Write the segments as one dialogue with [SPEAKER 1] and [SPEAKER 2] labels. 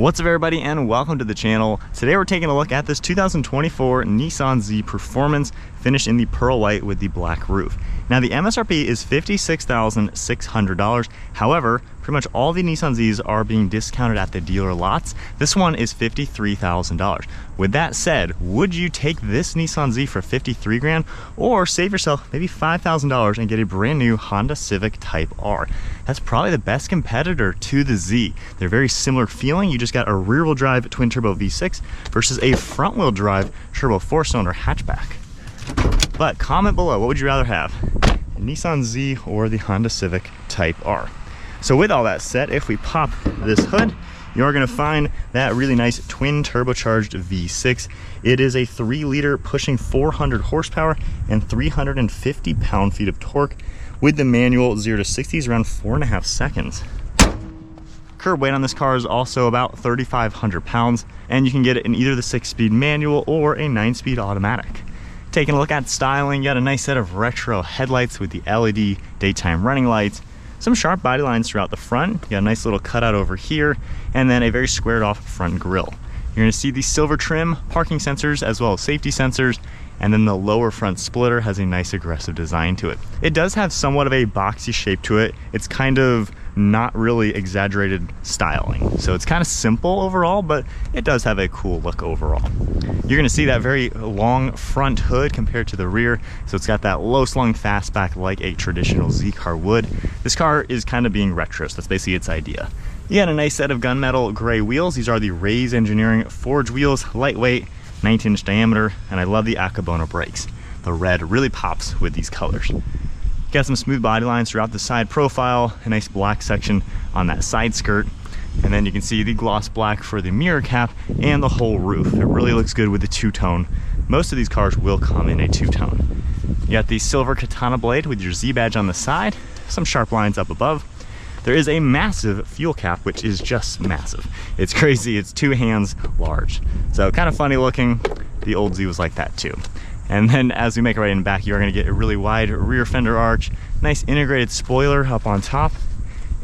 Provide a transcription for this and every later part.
[SPEAKER 1] What's up everybody and welcome to the channel. Today we're taking a look at this 2024 Nissan Z Performance finished in the pearl white with the black roof. Now the MSRP is $56,600. However, pretty much all the Nissan Zs are being discounted at the dealer lots. This one is $53,000. With that said, would you take this Nissan Z for 53 grand or save yourself maybe $5,000 and get a brand new Honda Civic Type R? That's probably the best competitor to the Z. They're very similar feeling. You just got a rear wheel drive twin turbo V6 versus a front wheel drive turbo 4-cylinder hatchback. But comment below, what would you rather have? A Nissan Z or the Honda Civic Type R? So with all that said, if we pop this hood, you're gonna find that really nice twin turbocharged V6. It is a 3-liter pushing 400 horsepower and 350 pound-feet of torque with the manual 0 to 60 is around 4.5 seconds. Curb weight on this car is also about 3,500 pounds, and you can get it in either the 6-speed manual or a 9-speed automatic. Taking a look at styling, you got a nice set of retro headlights with the LED daytime running lights, some sharp body lines throughout the front, you got a nice little cutout over here, and then a very squared off front grille. You're gonna see the silver trim, parking sensors, as well as safety sensors, and then the lower front splitter has a nice aggressive design to it. It does have somewhat of a boxy shape to it. It's kind of not really exaggerated styling. So it's kind of simple overall, but it does have a cool look overall. You're gonna see that very long front hood compared to the rear. So it's got that low slung fastback like a traditional Z car would. This car is kind of being retro, so that's basically its idea. You got a nice set of gunmetal gray wheels. These are the Rays Engineering forged wheels, lightweight, 19-inch diameter, and I love the Akebono brakes. The red really pops with these colors. Got some smooth body lines throughout the side profile, a nice black section on that side skirt, and then you can see the gloss black for the mirror cap and the whole roof. It really looks good with the two-tone. Most of these cars will come in a two-tone. You got the silver katana blade with your Z badge on the side, some sharp lines up above. There is a massive fuel cap, which is just massive. It's crazy, it's 2 hands large. So kind of funny looking. The old Z was like that too. And then as we make our way in the back, you're gonna get a really wide rear fender arch, nice integrated spoiler up on top,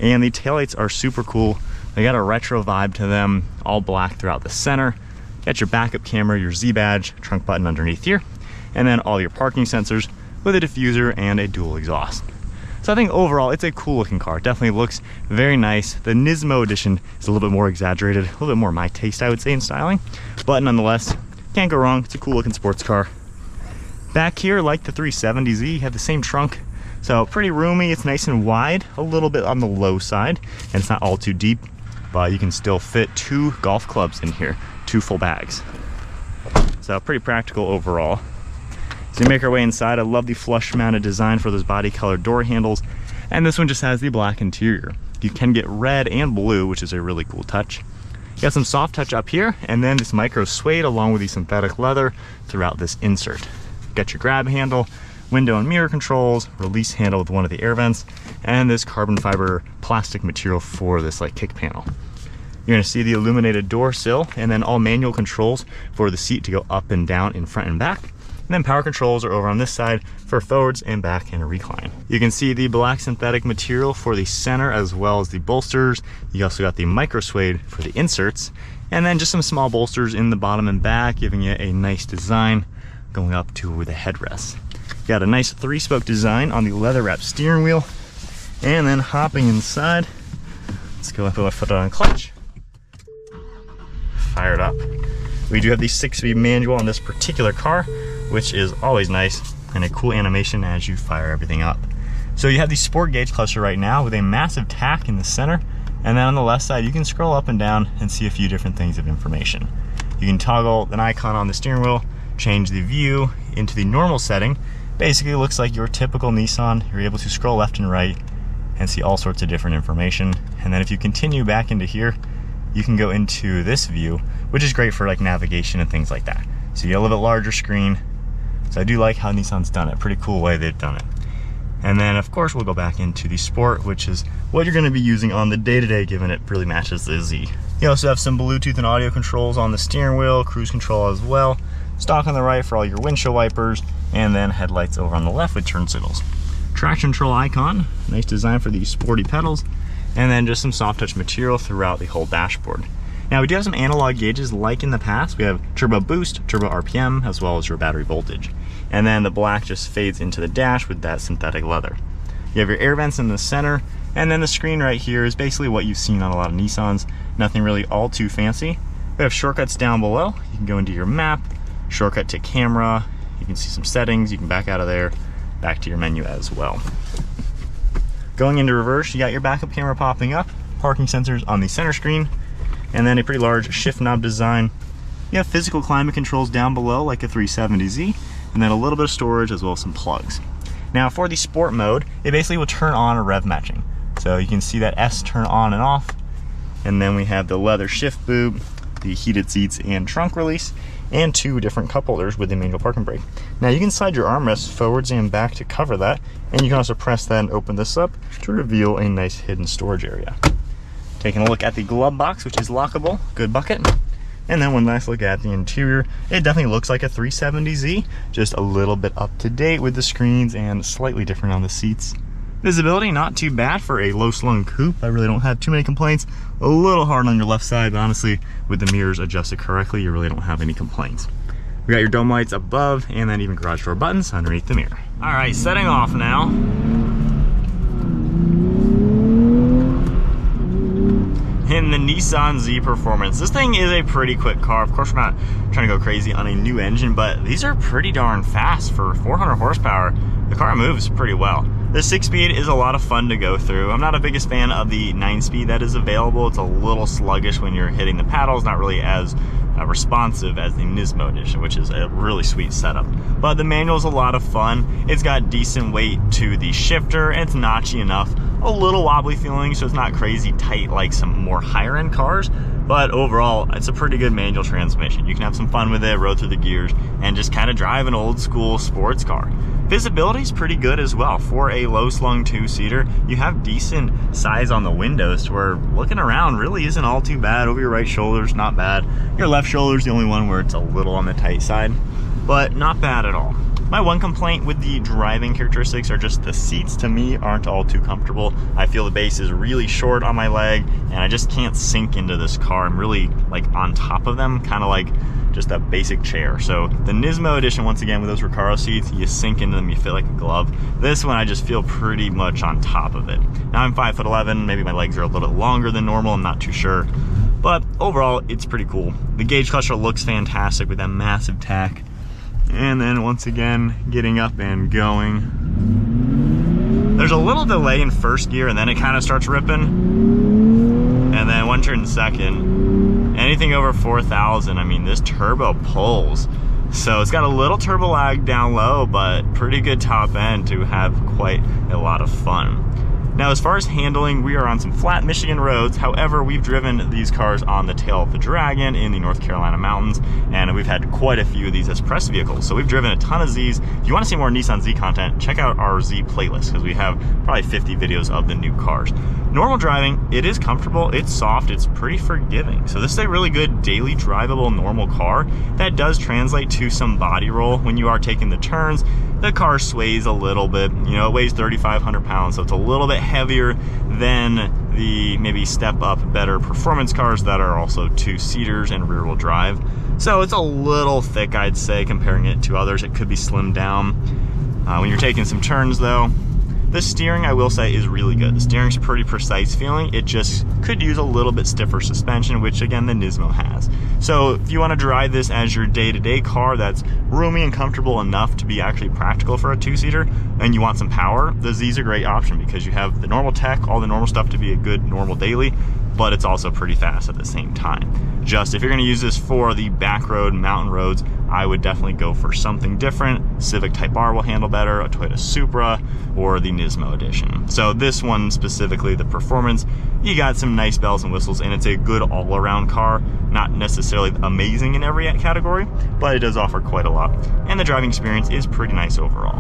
[SPEAKER 1] and the taillights are super cool. They got a retro vibe to them, all black throughout the center. Got your backup camera, your Z badge, trunk button underneath here, and then all your parking sensors with a diffuser and a dual exhaust. So I think overall, it's a cool looking car. It definitely looks very nice. The Nismo edition is a little bit more exaggerated, a little bit more my taste, I would say, in styling. But nonetheless, can't go wrong. It's a cool looking sports car. Back here, like the 370Z, you have the same trunk. So pretty roomy, it's nice and wide, a little bit on the low side, and it's not all too deep, but you can still fit 2 golf clubs in here, 2 full bags. So pretty practical overall. So we make our way inside. I love the flush mounted design for those body colored door handles. And this one just has the black interior. You can get red and blue, which is a really cool touch. You got some soft touch up here, and then this micro suede along with the synthetic leather throughout this insert. You got your grab handle, window and mirror controls, release handle with one of the air vents, and this carbon fiber plastic material for this like kick panel. You're gonna see the illuminated door sill, and then all manual controls for the seat to go up and down in front and back. And then power controls are over on this side for forwards and back and a recline. You can see the black synthetic material for the center as well as the bolsters. You also got the micro suede for the inserts, and then just some small bolsters in the bottom and back, giving it a nice design going up to the headrest. You got a nice 3-spoke design on the leather wrapped steering wheel, and then hopping inside, let's go and put my foot on clutch. Fire it up. We do have the 6-speed manual on this particular car, which is always nice, and a cool animation as you fire everything up. So you have the sport gauge cluster right now with a massive tack in the center, and then on the left side you can scroll up and down and see a few different things of information. You can toggle an icon on the steering wheel, change the view into the normal setting. Basically it looks like your typical Nissan. You're able to scroll left and right and see all sorts of different information. And then if you continue back into here, you can go into this view, which is great for like navigation and things like that. So you get a little bit larger screen. So I do like how Nissan's done it. Pretty cool way they've done it. And then of course we'll go back into the Sport, which is what you're gonna be using on the day-to-day, given it really matches the Z. You also have some Bluetooth and audio controls on the steering wheel, cruise control as well. Stock on the right for all your windshield wipers, and then headlights over on the left with turn signals. Traction control icon, nice design for these sporty pedals, and then just some soft touch material throughout the whole dashboard. Now we do have some analog gauges like in the past. We have turbo boost, turbo RPM, as well as your battery voltage. And then the black just fades into the dash with that synthetic leather. You have your air vents in the center, and then the screen right here is basically what you've seen on a lot of Nissans. Nothing really all too fancy. We have shortcuts down below. You can go into your map, shortcut to camera. You can see some settings. You can back out of there, back to your menu as well. Going into reverse, you got your backup camera popping up, parking sensors on the center screen, and then a pretty large shift knob design. You have physical climate controls down below like a 370Z, and then a little bit of storage as well as some plugs. Now for the sport mode, it basically will turn on a rev matching. So you can see that S turn on and off, and then we have the leather shift boot, the heated seats and trunk release, and 2 different cup holders with the manual parking brake. Now you can slide your armrests forwards and back to cover that, and you can also press that and open this up to reveal a nice hidden storage area. Taking a look at the glove box, which is lockable, good bucket. And then one last look at the interior. It definitely looks like a 370Z, just a little bit up to date with the screens and slightly different on the seats. Visibility, not too bad for a low-slung coupe. I really don't have too many complaints. A little hard on your left side, but honestly, with the mirrors adjusted correctly, you really don't have any complaints. We got your dome lights above, and then even garage door buttons underneath the mirror. All right, setting off now. In the Nissan Z Performance. This thing is a pretty quick car. Of course, we're not trying to go crazy on a new engine, but these are pretty darn fast for 400 horsepower. The car moves pretty well. The 6-speed is a lot of fun to go through. I'm not a biggest fan of the 9-speed that is available. It's a little sluggish when you're hitting the paddles, not really as responsive as the Nismo edition, which is a really sweet setup. But the manual is a lot of fun. It's got decent weight to the shifter, and it's notchy enough. A little wobbly feeling, so it's not crazy tight like some more higher end cars, but overall it's a pretty good manual transmission. You can have some fun with it, roll through the gears, and just kind of drive an old school sports car. Visibility is pretty good as well. For a low slung 2-seater, you have decent size on the windows to where looking around really isn't all too bad. Over your right shoulder's not bad. Your left shoulder's the only one where it's a little on the tight side, but not bad at all. My one complaint with the driving characteristics are just the seats, to me, aren't all too comfortable. I feel the base is really short on my leg, and I just can't sink into this car. I'm really like on top of them, kind of like just a basic chair. So the Nismo edition, once again, with those Recaro seats, you sink into them, you feel like a glove. This one, I just feel pretty much on top of it. Now I'm 5'11", maybe my legs are a little bit longer than normal, I'm not too sure. But overall, it's pretty cool. The gauge cluster looks fantastic with that massive tack. And then once again, getting up and going. There's a little delay in first gear, and then it kind of starts ripping. And then one turn second. Anything over 4,000, I mean, this turbo pulls. So it's got a little turbo lag down low, but pretty good top end to have quite a lot of fun. Now, as far as handling, we are on some flat Michigan roads. However, we've driven these cars on the tail of the Dragon in the North Carolina mountains, and we've had quite a few of these as press vehicles. So we've driven a ton of Zs. If you want to see more Nissan Z content, check out our Z playlist, because we have probably 50 videos of the new cars. Normal driving, it is comfortable, it's soft, it's pretty forgiving. So this is a really good daily drivable normal car that does translate to some body roll when you are taking the turns. The car sways a little bit, you know, it weighs 3,500 pounds, so it's a little bit heavier than the maybe step up better performance cars that are also 2-seaters and rear wheel drive. So it's a little thick, I'd say, comparing it to others. It could be slimmed down. When you're taking some turns though, the steering, I will say, is really good. The steering's pretty precise feeling. It just could use a little bit stiffer suspension, which again, the Nismo has. So if you want to drive this as your day-to-day car that's roomy and comfortable enough to be actually practical for a 2-seater, and you want some power, the Z's a great option because you have the normal tech, all the normal stuff to be a good normal daily, but it's also pretty fast at the same time. Just if you're going to use this for the back road, mountain roads, I would definitely go for something different. Civic Type R will handle better, a Toyota Supra, or the Nismo edition. So this one specifically, the performance, you got some nice bells and whistles, and it's a good all-around car. Not necessarily amazing in every category, but it does offer quite a lot. And the driving experience is pretty nice overall.